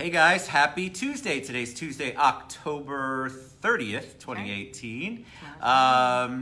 Hey guys, happy Tuesday. Today's Tuesday, October 30th, 2018.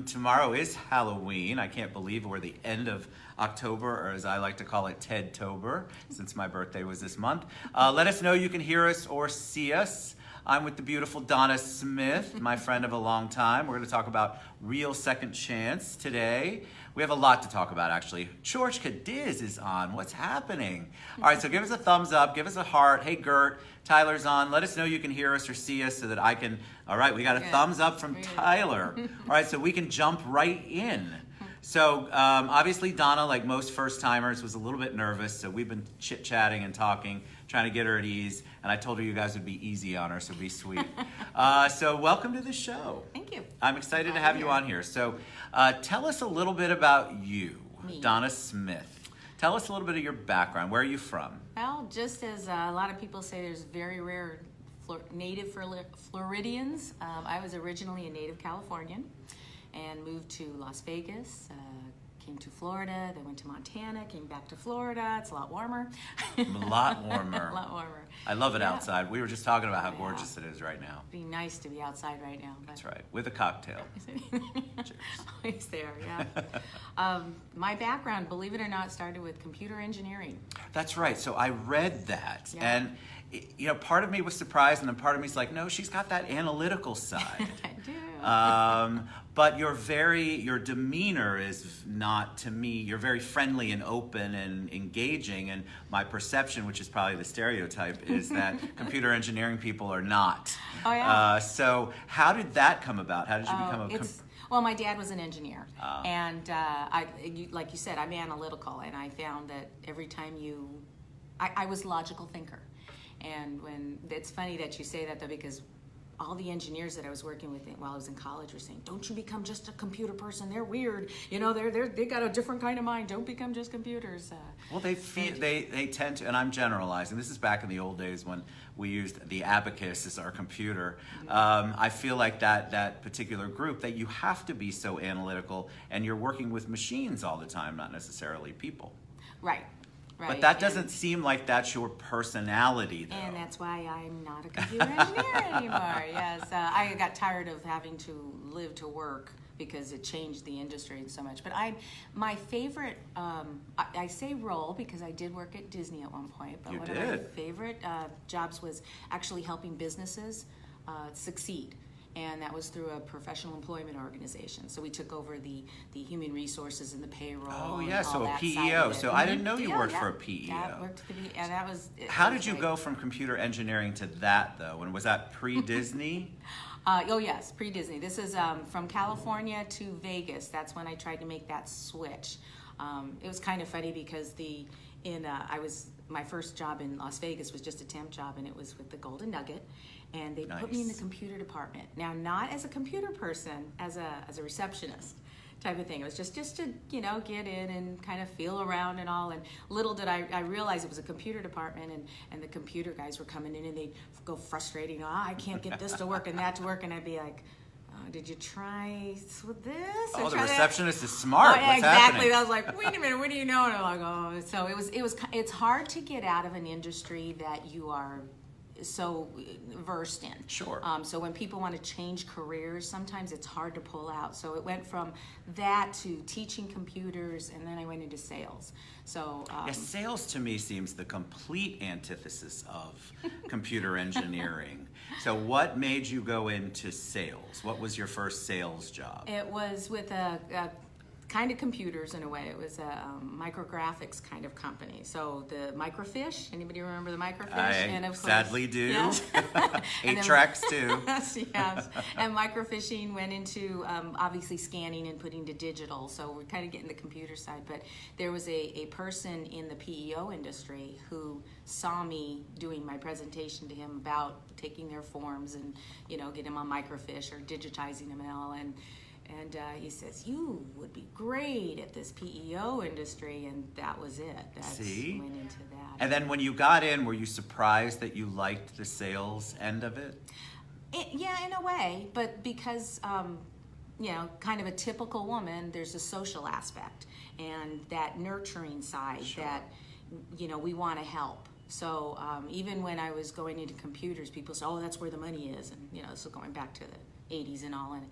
Tomorrow is Halloween. I can't believe we're the end of October, or as I like to call it, Ted-tober, since my birthday was this month. Let us know you can hear us or see us. I'm with the beautiful Donna Smith, my friend of a long time. We're going to talk about Real Second Chance today. We have a lot to talk about, actually. George Cadiz is on. What's happening? All right, so give us a thumbs up. Give us a heart. Hey, Gert, Tyler's on. Let us know you can hear us or see us so that I can... All right, we got a thumbs up from Tyler. All right, so we can jump right in. So obviously Donna, like most first-timers, was a little bit nervous, so we've been chit-chatting and talking, trying to get her at ease, and I told her you guys would be easy on her, so be sweet. So welcome to the show. Thank you. I'm excited to have you on here. So tell us a little bit about you, Donna Smith. Tell us a little bit of your background. Where are you from? Well, just as a lot of people say, there's very rare native Floridians. I was originally a native Californian and moved to Las Vegas, came to Florida, then went to Montana, came back to Florida. It's a lot warmer. A lot warmer. A lot warmer. I love it outside. We were just talking about how gorgeous it is right now. It'd be nice to be outside right now. That's right, with a cocktail. Cheers. Always there, yeah. My background, believe it or not, started with computer engineering. That's right. So I read that, and you know, part of me was surprised, and then part of me's like, no, she's got that analytical side. I do. But your demeanor is not, to me, you're very friendly and open and engaging, and my perception, which is probably the stereotype, is that computer engineering people are not. Oh, yeah. So how did that come about? How did you become Well, my dad was an engineer, and like you said, I'm analytical, and I found that every time I was a logical thinker. And it's funny that you say that, though, because all the engineers that I was working with while I was in college were saying, "Don't you become just a computer person? They're weird. You know, they got a different kind of mind. Don't become just computers." Well, they tend to, and I'm generalizing. This is back in the old days when we used the abacus as our computer. I feel like that particular group, that you have to be so analytical, and you're working with machines all the time, not necessarily people. Right. Right. But that doesn't seem like that's your personality, though. And that's why I'm not a computer engineer anymore. Yes, I got tired of having to live to work because it changed the industry so much. But my favorite, I say role because I did work at Disney at one point. But one of my favorite jobs was actually helping businesses succeed. And that was through a professional employment organization. So we took over the human resources and the payroll. Oh yeah, so a PEO. So I didn't know you worked for a PEO. Yeah, worked for the, and that was. How did you go from computer engineering to that, though? And was that pre-Disney? Oh yes, pre-Disney. This is from California to Vegas. That's when I tried to make that switch. It was kind of funny because my first job in Las Vegas was just a temp job, and it was with the Golden Nugget. And they put me in the computer department. Now, not as a computer person, as a receptionist type of thing. It was just to, get in and kind of feel around and all. And little did I realize it was a computer department, and the computer guys were coming in, and they'd go frustrating. I can't get this to work and that to work. And I'd be like, did you try with this? Oh, the receptionist is smart. Oh, yeah, exactly. I was like, wait a minute, what do you know? And I'm like, so it's hard to get out of an industry that you are so versed in. Sure. So when people want to change careers, sometimes it's hard to pull out. So it went from that to teaching computers, and then I went into sales. So sales to me seems the complete antithesis of computer engineering. So what made you go into sales? What was your first sales job? It was with a kind of computers in a way. It was a micrographics kind of company. So the Microfiche, anybody remember the Microfiche? And of course, sadly do. Yes. 8 tracks too. Yes. And microfishing went into obviously scanning and putting to digital. So we're kind of getting the computer side. But there was a person in the PEO industry who saw me doing my presentation to him about taking their forms and, get them on microfiche or digitizing them and all. And he says, you would be great at this PEO industry, and that was it. See? Went into that. And then when you got in, were you surprised that you liked the sales end of it? Yeah, in a way, but because, kind of a typical woman, there's a social aspect and that nurturing side that, we want to help. So even when I was going into computers, people said, oh, that's where the money is. And, you know, this is going back to the 80s and all. And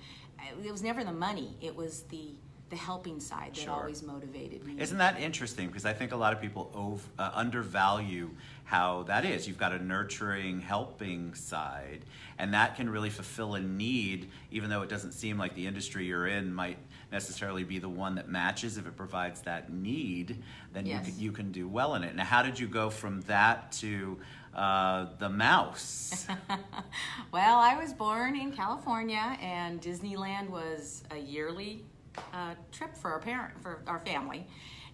it was never the money. It was the helping side that always motivated me. Isn't that interesting? Because I think a lot of people undervalue how that is. You've got a nurturing, helping side, and that can really fulfill a need, even though it doesn't seem like the industry you're in might necessarily be the one that matches. If it provides that need, then you can do well in it. Now, how did you go from that to the mouse? Well, I was born in California, and Disneyland was a yearly trip for our family.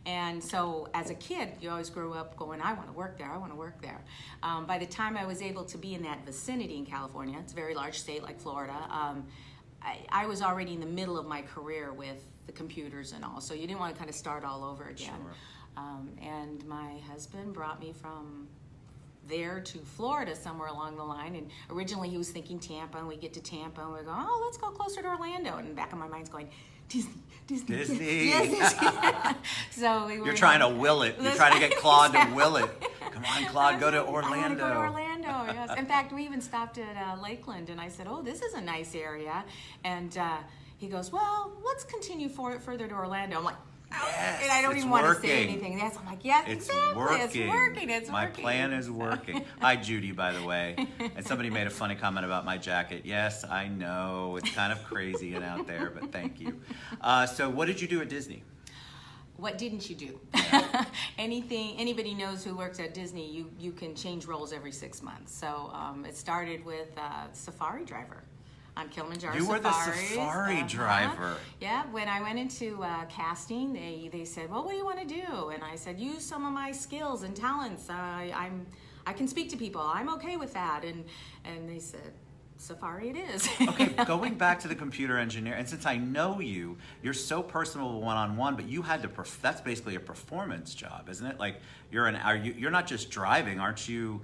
And so as a kid, you always grew up going, I want to work there, I want to work there. By the time I was able to be in that vicinity in California, it's a very large state like Florida, I was already in the middle of my career with the computers and all, so you didn't want to kind of start all over again. Sure. And my husband brought me from there to Florida somewhere along the line, and originally he was thinking Tampa, and we get to Tampa and we go, oh, let's go closer to Orlando, and in the back of my mind's going, Disney. Yes. So You're trying to will it. You're trying to get Claude to will it. Come on, Claude, go to Orlando. I want to go to Orlando, yes. In fact, we even stopped at Lakeland, and I said, oh, this is a nice area. And he goes, well, let's continue further to Orlando. I'm like, yes, and I don't even want to say anything. I'm like, yes, exactly. It's working. My plan is working. Hi, Judy, by the way. And somebody made a funny comment about my jacket. Yes, I know. It's kind of crazy and out there, but thank you. So what did you do at Disney? What didn't you do? Anybody knows who works at Disney, you can change roles every 6 months. So it started with safari driver on Kilimanjaro You were Safaris. the safari driver. Yeah, when I went into casting, they said, well, what do you want to do? And I said, use some of my skills and talents. I can speak to people. I'm okay with that. And they said, safari it is. Okay, going back to the computer engineer, and since I know you're so personal one-on-one, but you had to, that's basically a performance job, isn't it? Like, you're not just driving, aren't you?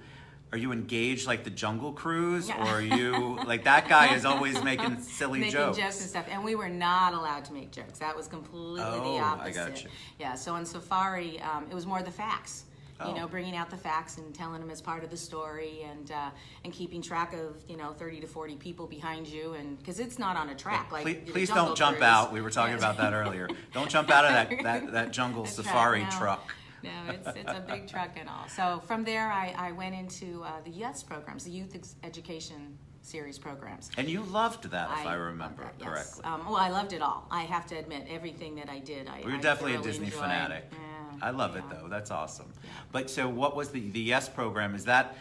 Are you engaged like the Jungle Cruise, or are you like that guy is always making silly jokes? Making jokes and stuff, and we were not allowed to make jokes. That was completely the opposite. I got you. Yeah, so on Safari, it was more the facts. You know, bringing out the facts and telling them as part of the story, and keeping track of 30 to 40 people behind you, and because it's not on a track. Like please don't jump out. We were talking about that earlier. Don't jump out of that jungle safari truck. No, it's a big truck and all. So from there, I went into the YES programs, the Youth Education Series programs. And you loved that, if I remember correctly. Yes. Well, I loved it all. I have to admit, everything that I did, You're definitely a Disney fanatic. Yeah. I love it though. That's awesome. Yeah. But so, what was the YES program? Is that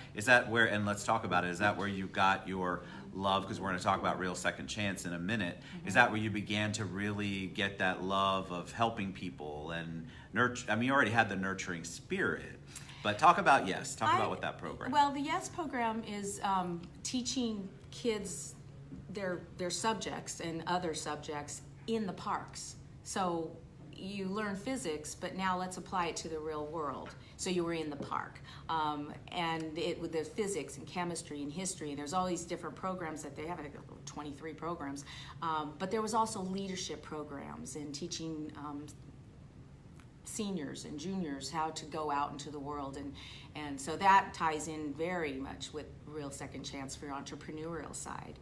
where? And let's talk about it. Is that where you got your love? Because we're going to talk about Real Second Chance in a minute. Mm-hmm. Is that where you began to really get that love of helping people and nurture? I mean, you already had the nurturing spirit. But talk about YES. Talk about what that program. Well, the YES program is teaching kids their subjects and other subjects in the parks. So you learn physics, but now let's apply it to the real world. So you were in the park, and with the physics and chemistry and history, and there's all these different programs that they have, like 23 programs, but there was also leadership programs and teaching seniors and juniors how to go out into the world, and so that ties in very much with Real Second Chance for your entrepreneurial side.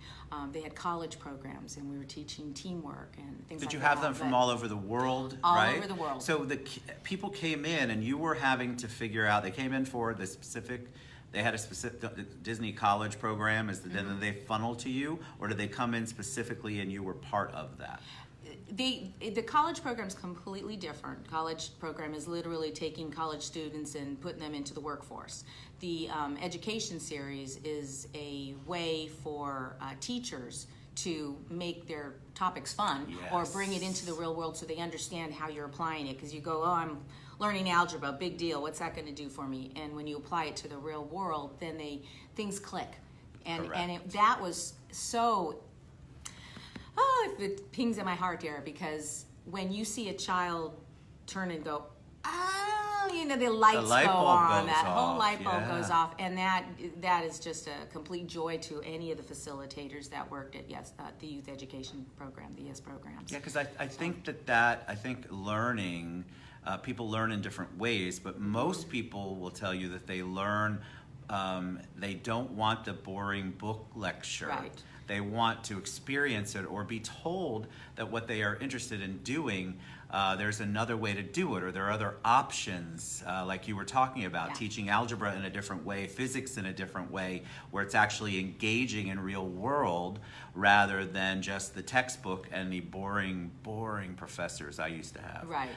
They had college programs, and we were teaching teamwork and things like that. Did you have them from all over the world, all right? All over the world. So the people came in, and you were having to figure out, they came in for the specific, they had a specific Disney college program, then they funneled to you, or did they come in specifically and you were part of that? The college program is completely different. College program is literally taking college students and putting them into the workforce. The education series is a way for teachers to make their topics fun, yes, or bring it into the real world so they understand how you're applying it. Because you go, oh, I'm learning algebra, big deal, what's that going to do for me? And when you apply it to the real world, then things click. And that was so... Oh, it pings in my heart here, because when you see a child turn and go, oh, the lights go on, that whole light bulb goes off, and that is just a complete joy to any of the facilitators that worked at the Youth Education Program, the YES programs. Yeah, because I think I think learning people learn in different ways, but most people will tell you that they learn, they don't want the boring book lecture. Right. They want to experience it or be told that what they are interested in doing, there's another way to do it, or there are other options, like you were talking about, Yeah. teaching algebra in a different way, physics in a different way, where it's actually engaging in real world rather than just the textbook and the boring professors I used to have. Right.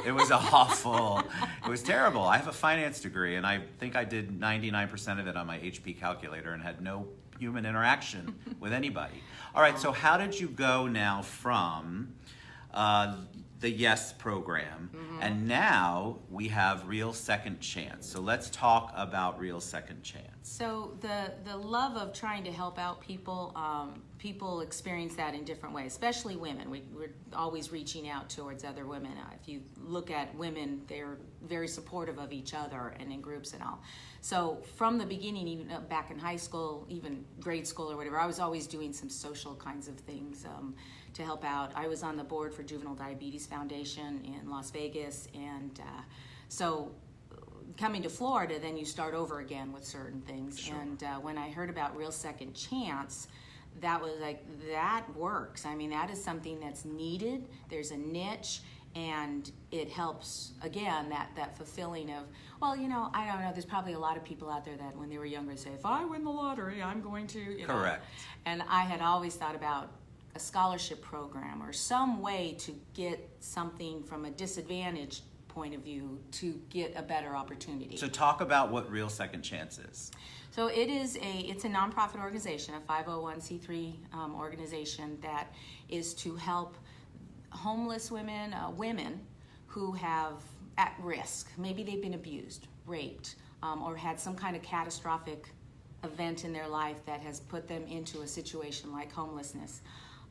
It was awful. It was terrible. I have a finance degree, and I think I did 99% of it on my HP calculator and had no human interaction with anybody. All right, so how did you go now from the YES program, and now we have Real Second Chance. So let's talk about Real Second Chance. So the love of trying to help out people, people experience that in different ways, especially women. We're always reaching out towards other women. If you look at women, they're very supportive of each other and in groups and all. So from the beginning, even back in high school, even grade school or whatever, I was always doing some social kinds of things to help out. I was on the board for Juvenile Diabetes Foundation in Las Vegas, and so coming to Florida, then you start over again with certain things. Sure. And when I heard about Real Second Chance, that was like, that works. I mean, that is something that's needed. There's a niche, and it helps, again, that fulfilling of, well, you know, I don't know, there's probably a lot of people out there that when they were younger say, if I win the lottery, I'm going to, you know. Correct. And I had always thought about a scholarship program or some way to get something from a disadvantaged point of view to get a better opportunity. So talk about what Real Second Chance is. So it's a nonprofit organization, a 501c3 organization that is to help homeless women, women who have at risk. Maybe they've been abused, raped, or had some kind of catastrophic event in their life that has put them into a situation like homelessness.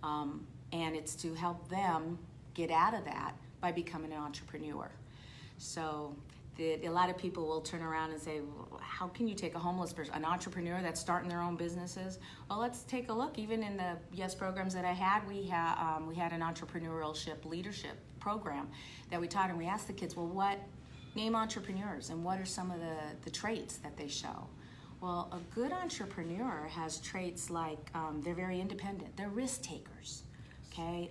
And it's to help them get out of that by becoming an entrepreneur. So a lot of people will turn around and say, well, how can you take a homeless person, an entrepreneur that's starting their own businesses? Well, let's take a look. Even in the YES programs that I had, we had an entrepreneurship leadership program that we taught, and we asked the kids, well, name entrepreneurs, and what are some of the traits that they show? Well, a good entrepreneur has traits like they're very independent, they're risk takers, okay?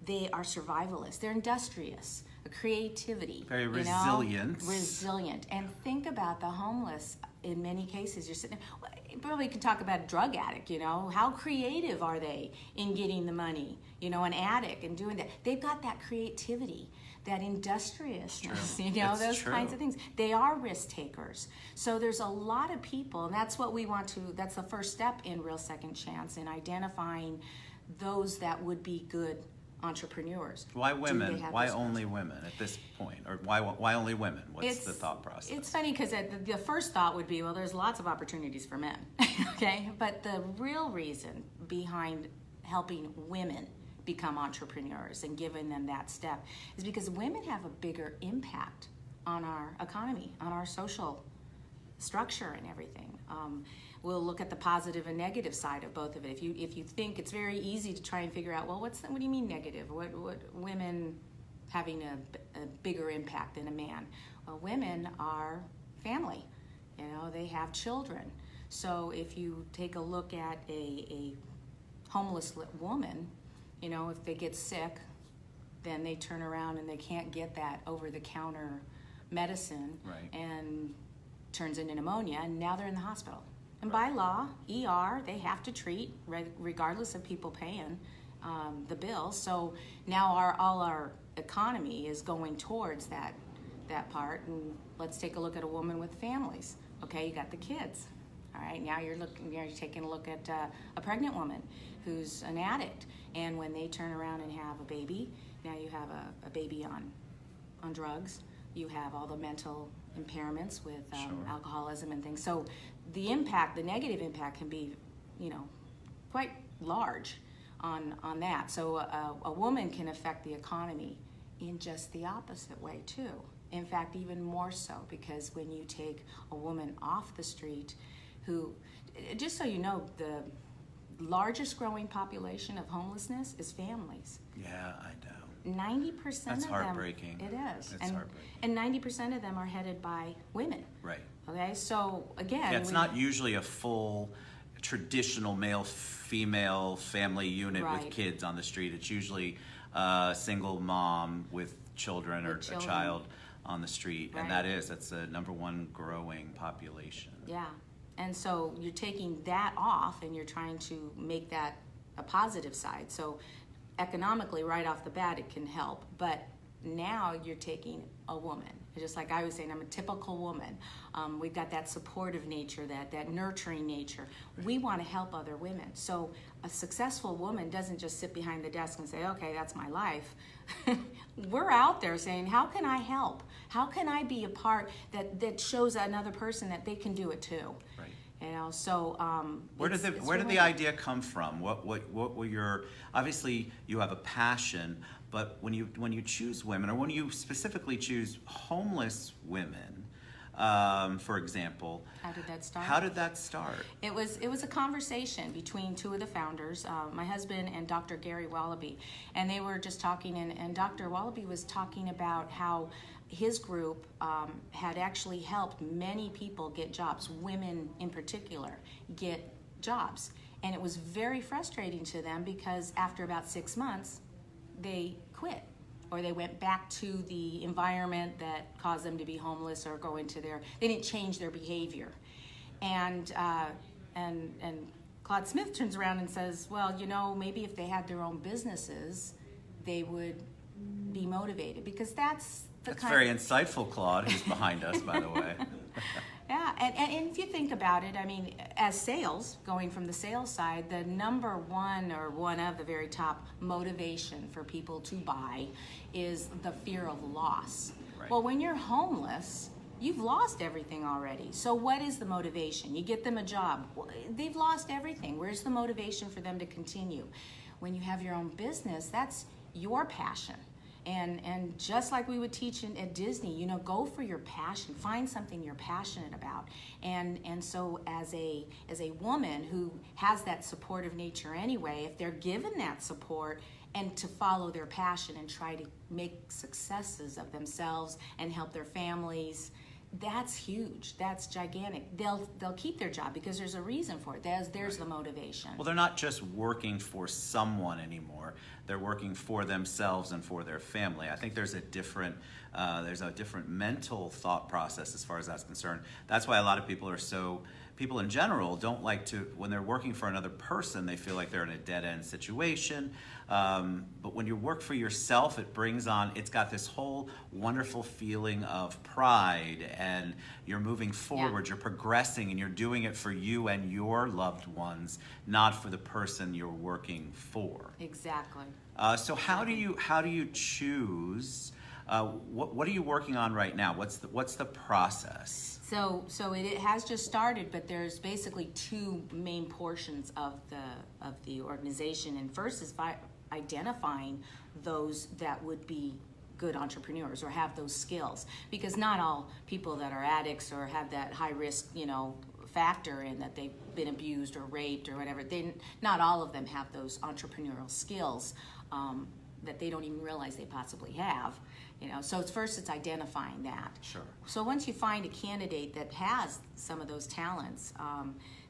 They are survivalists, they're industrious, creativity. Very resilient. Resilient. And think about the homeless. In many cases, you're sitting there, you probably could talk about a drug addict, you know, how creative are they in getting the money, you know, an addict and doing that. They've got that creativity, that industriousness, you know, those kinds of things. They are risk takers. So there's a lot of people, and that's what we want to, that's the first step in Real Second Chance, in identifying those that would be good entrepreneurs. Why women? Why only women at this point? Or why only women? What's the thought process? It's funny because the first thought would be, well, there's lots of opportunities for men, okay? But the real reason behind helping women become entrepreneurs and giving them that step is because women have a bigger impact on our economy, on our social structure and everything. We'll look at the positive and negative side of both of it. If you think it's very easy to try and figure out, well, what do you mean negative? What women having a bigger impact than a man? Well, women are family. You know, they have children. So if you take a look at a homeless woman, you know, if they get sick, then they turn around and they can't get that over-the-counter medicine, right, and turns into pneumonia, and now they're in the hospital. And by law, ER, they have to treat regardless of people paying the bill. So now all our economy is going towards that part. And let's take a look at a woman with families. Okay, you got the kids. All right, now you're taking a look at a pregnant woman who's an addict. And when they turn around and have a baby, now you have a baby on drugs. You have all the mental impairments with alcoholism and things. So the negative impact can be, you know, quite large on that. So a woman can affect the economy in just the opposite way too. In fact, even more so, because when you take a woman off the street who, just so you know, the largest growing population of homelessness is families. Yeah, I know. 90% That's of them. heartbreaking. It is. It's and, heartbreaking. And 90% of them are headed by women. Right. Okay, so again, Yeah, it's not usually a full traditional male-female family unit with Right. kids on the street. It's usually a single mom with children or With a children. child on the street, and Right. that's the number one growing population. Yeah, and so you're taking that off and you're trying to make that a positive side. So economically, right off the bat, it can help. But now you're taking a woman. Just like I was saying, I'm a typical woman. We've got that supportive nature, that nurturing nature. We want to help other women. So a successful woman doesn't just sit behind the desk and say, okay, that's my life. We're out there saying, how can I help? How can I be a part that shows another person that they can do it too? Right. You know, so Where did really the idea come from? What were your, obviously you have a passion, but when you choose women, or when you specifically choose homeless women, for example, How did that start? How did that start? It was a conversation between two of the founders, my husband and Dr. Gary Wallaby, and they were just talking, and Dr. Wallaby was talking about how his group had actually helped many people get jobs, women in particular, get jobs. And it was very frustrating to them because after about 6 months, they quit, or they went back to the environment that caused them to be homeless, or go into they didn't change their behavior. And Claude Smith turns around and says, well, you know, maybe if they had their own businesses, they would be motivated, because that's very insightful, Claude, who's behind us, by the way. Yeah, and if you think about it, I mean, as sales, going from the sales side, the number one, or one of the very top motivation for people to buy is the fear of loss. Right. Well, when you're homeless, you've lost everything already. So what is the motivation? You get them a job. Well, they've lost everything. Where's the motivation for them to continue? When you have your own business, that's your passion. And just like we would teach at Disney, you know, go for your passion, find something you're passionate about. And so as a woman who has that supportive nature anyway, if they're given that support and to follow their passion and try to make successes of themselves and help their families, that's huge. That's gigantic. They'll keep their job because there's a reason for it. There's Right. the motivation. Well, they're not just working for someone anymore. They're working for themselves and for their family. I think there's a different mental thought process as far as that's concerned. That's why a lot of people people in general don't like to, when they're working for another person, they feel like they're in a dead-end situation. But when you work for yourself, it's got this whole wonderful feeling of pride, and you're moving forward, You're progressing, and you're doing it for you and your loved ones, not for the person you're working for. Exactly. So how do you choose? What are you working on right now? What's the process? So it has just started, but there's basically two main portions of the organization. And first is identifying those that would be good entrepreneurs or have those skills, because not all people that are addicts or have that high risk, you know, factor in that they've been abused or raped or whatever, not all of them have those entrepreneurial skills that they don't even realize they possibly have. You know, so it's identifying that. Sure. So once you find a candidate that has some of those talents,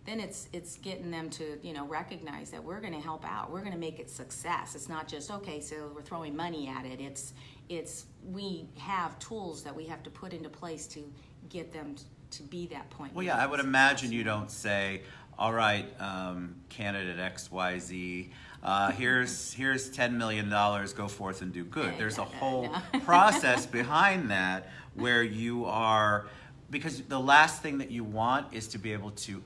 then it's getting them to, you know, recognize that we're going to help out. We're going to make it success. It's not just, okay, so we're throwing money at it. We have tools that we have to put into place to get them to be that point. Well, yeah, I would imagine you don't say, all right, candidate XYZ, here's $10 million, go forth and do good. There's a whole process behind that where you are, because the last thing that you want is to be able to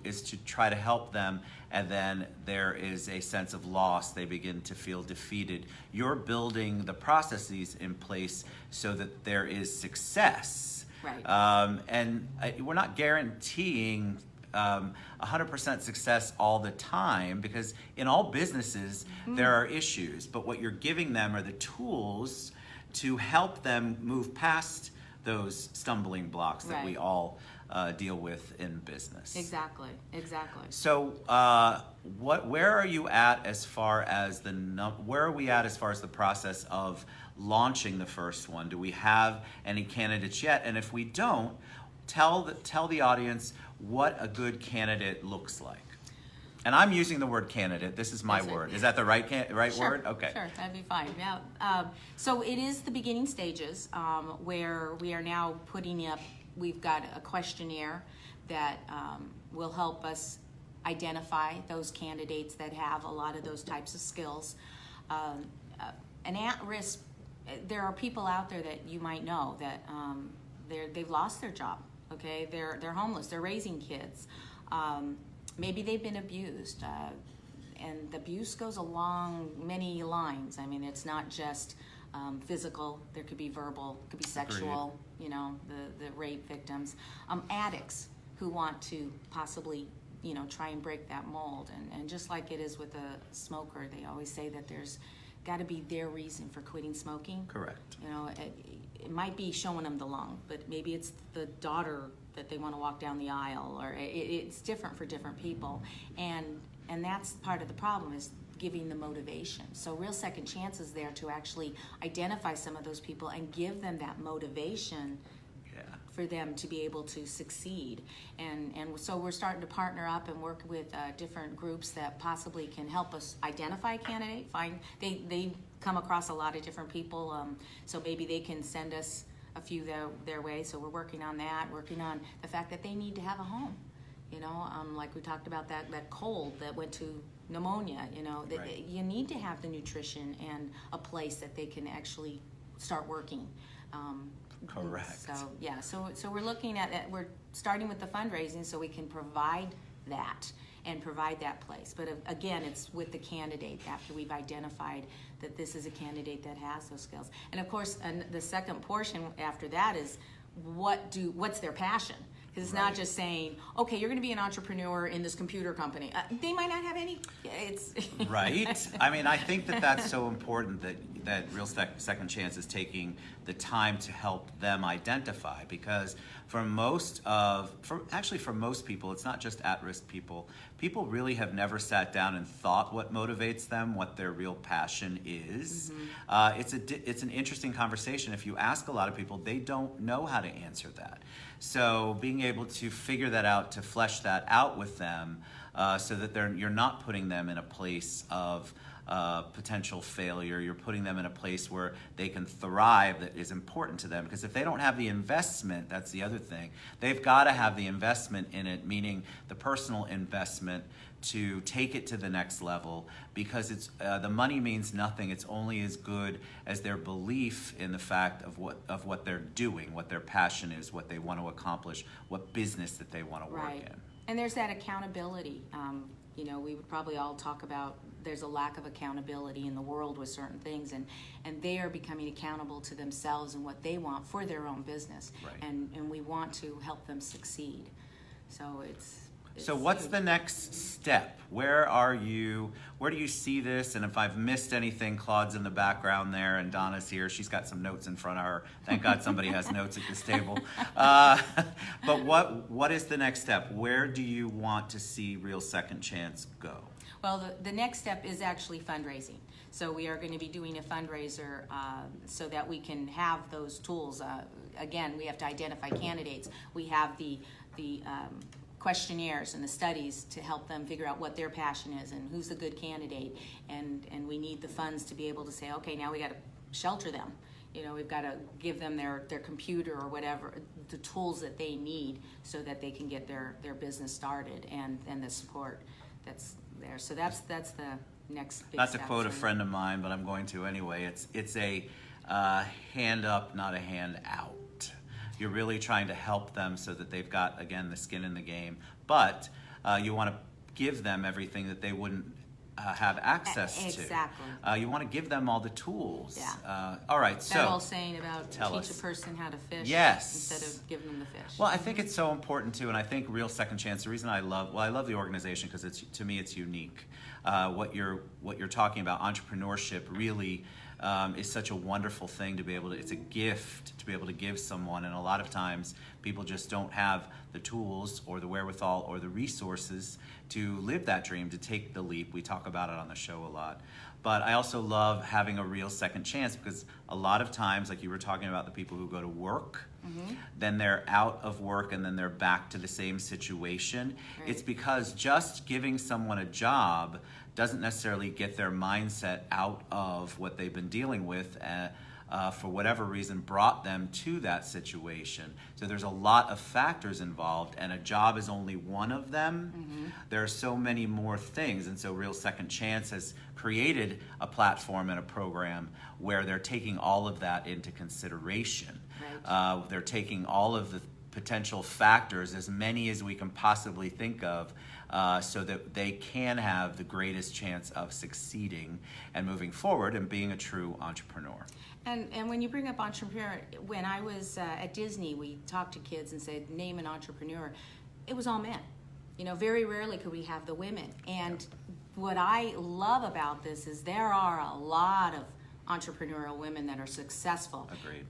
try to help them, and then there is a sense of loss. They begin to feel defeated. You're building the processes in place so that there is success. Right. And we're not guaranteeing 100% success all the time, because in all businesses there are issues, but what you're giving them are the tools to help them move past those stumbling blocks that we all deal with in business. Exactly. So, where are you at as far as where are we at as far as the process of launching the first one? Do we have any candidates yet? And if we don't, tell the audience what a good candidate looks like. And I'm using the word candidate. This is my word. Is that the right Sure, word? Okay. Sure, that'd be fine. Yeah. So it is the beginning stages where we are now putting up. We've got a questionnaire that will help us identify those candidates that have a lot of those types of skills. An at-risk. There are people out there that you might know that they've lost their job. Okay, they're homeless. They're raising kids. Maybe they've been abused, and the abuse goes along many lines. I mean, it's not just physical. There could be verbal, could be sexual. Agreed. You know, the rape victims, addicts who want to possibly, you know, try and break that mold. And just like it is with a smoker, they always say that there's got to be their reason for quitting smoking. Correct. You know, it might be showing them the lung, but maybe it's the daughter that they want to walk down the aisle, or it's different for different people. And that's part of the problem, is giving the motivation. So Real Second Chance is there to actually identify some of those people and give them that motivation for them to be able to succeed. And so we're starting to partner up and work with different groups that possibly can help us identify a candidate. They come across a lot of different people, so maybe they can send us a few their way. So we're working on that, working on the fact that they need to have a home. You know, like we talked about that cold that went to pneumonia, you know, Right. You need to have the nutrition and a place that they can actually start working. Correct. So we're looking at that. We're starting with the fundraising so we can provide that and provide that place. But again, it's with the candidate after we've identified that this is a candidate that has those skills. And of course, the second portion after that is what's their passion? Because it's not just saying, okay, you're going to be an entrepreneur in this computer company. They might not have any. It's Right. I mean, I think that's so important that Real Second Chance is taking the time to help them identify, because for most people, it's not just at-risk people. People really have never sat down and thought what motivates them, what their real passion is. Mm-hmm. It's an interesting conversation. If you ask a lot of people, they don't know how to answer that. So being able to figure that out, to flesh that out with them, so that you're not putting them in a place of potential failure. You're putting them in a place where they can thrive, that is important to them. Because if they don't have the investment, that's the other thing. They've got to have the investment in it, meaning the personal investment to take it to the next level, because it's the money means nothing. It's only as good as their belief in the fact of what they're doing, what their passion is, what they want to accomplish, what business that they want to work in. And there's that accountability. You know, we would probably all talk about there's a lack of accountability in the world with certain things, and they are becoming accountable to themselves and what they want for their own business. Right. And we want to help them succeed. So So what's the next step? Where do you see this? And if I've missed anything, Claude's in the background there and Donna's here. She's got some notes in front of her. Thank God somebody has notes at this table. But what is the next step? Where do you want to see Real Second Chance go? Well, the next step is actually fundraising. So we are going to be doing a fundraiser so that we can have those tools. Again, we have to identify candidates. We have the questionnaires and the studies to help them figure out what their passion is and who's a good candidate. And we need the funds to be able to say, okay, now we got to shelter them. You know, we've got to give them their computer or whatever, the tools that they need so that they can get their business started, and the support that's there. So that's the next big Not to step. quote a friend of mine, but I'm going to anyway. It's a hand up, not a hand out. You're really trying to help them so that they've got, again, the skin in the game. But you want to give them everything that they wouldn't have access to. Exactly. You want to give them all the tools. Yeah. All right, so. That old saying about tell teach us. a person how to fish Yes. instead of giving them the fish. Well, I think it's so important too, and I think Real Second Chance. The reason I love the organization because to me it's unique. What you're talking about, entrepreneurship, really is such a wonderful thing to be able to, it's a gift to be able to give someone. And a lot of times people just don't have the tools or the wherewithal or the resources to live that dream, to take the leap. We talk about it on the show a lot. But I also love having a real second chance, because a lot of times, like you were talking about, the people who go to work, then they're out of work and then they're back to the same situation. Right. It's because just giving someone a job doesn't necessarily get their mindset out of what they've been dealing with, for whatever reason brought them to that situation. So there's a lot of factors involved, and a job is only one of them. There are so many more things, and so Real Second Chance has created a platform and a program where they're taking all of that into consideration. Right. They're taking all of the potential factors, as many as we can possibly think of, so that they can have the greatest chance of succeeding and moving forward and being a true entrepreneur. And when you bring up entrepreneur, when I was at Disney, we talked to kids and said, name an entrepreneur. It was all men. You know, very rarely could we have the women. And what I love about this is there are a lot of entrepreneurial women that are successful. Agreed.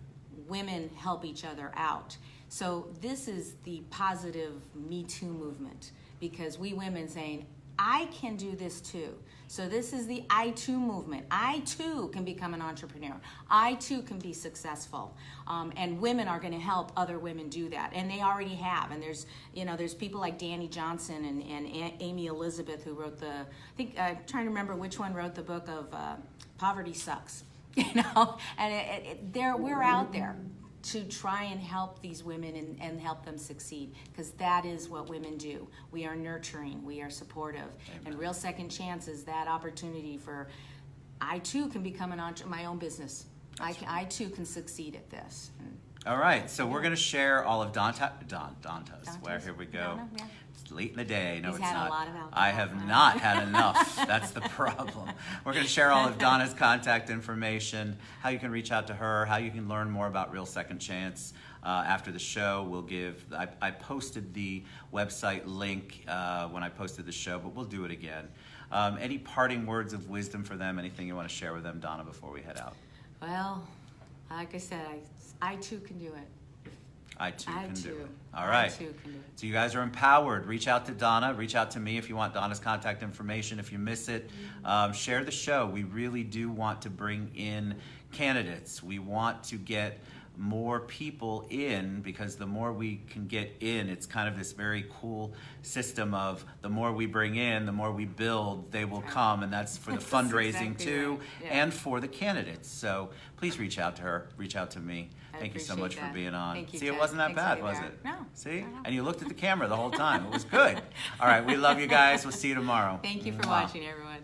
Women help each other out. So this is the positive Me Too movement, because we women saying, I can do this too. So this is the I Too movement. I too can become an entrepreneur. I too can be successful. And women are going to help other women do that. And they already have. And there's people like Danny Johnson and Amy Elizabeth who wrote I'm trying to remember which one wrote the book of Poverty Sucks. And we're out there to try and help these women and help them succeed, because that is what women do. We are nurturing, we are supportive. Amen. And Real Second Chance is that opportunity for, I too can become my own business. I too can succeed at this. All right, so we're going to share all of Danta's. Where here we go. Donna, yeah. It's late in the day. No, He's it's had not. a lot of alcohol. I have not had enough. That's the problem. We're going to share all of Donna's contact information, how you can reach out to her, how you can learn more about Real Second Chance. After the show, we'll give. I posted the website link when I posted the show, but we'll do it again. Any parting words of wisdom for them? Anything you want to share with them, Donna, before we head out? Well, like I said, I too can do it. I too can do it. All I right. too can do it. So you guys are empowered. Reach out to Donna. Reach out to me if you want Donna's contact information. If you miss it, share the show. We really do want to bring in candidates. We want to get more people in, because the more we can get in, it's kind of this very cool system of the more we bring in, the more we build, they will come. And that's for the That's fundraising exactly too, right. Yeah. and for the candidates. So please reach out to her. Reach out to me. Thank you so much appreciate for that. being on. Thank you, See, it Ted. wasn't that Thanks for bad, being was there. it? No. See? No. And you looked at the camera the whole time. It was good. All right, we love you guys. We'll see you tomorrow. Thank you for Mwah. watching, everyone.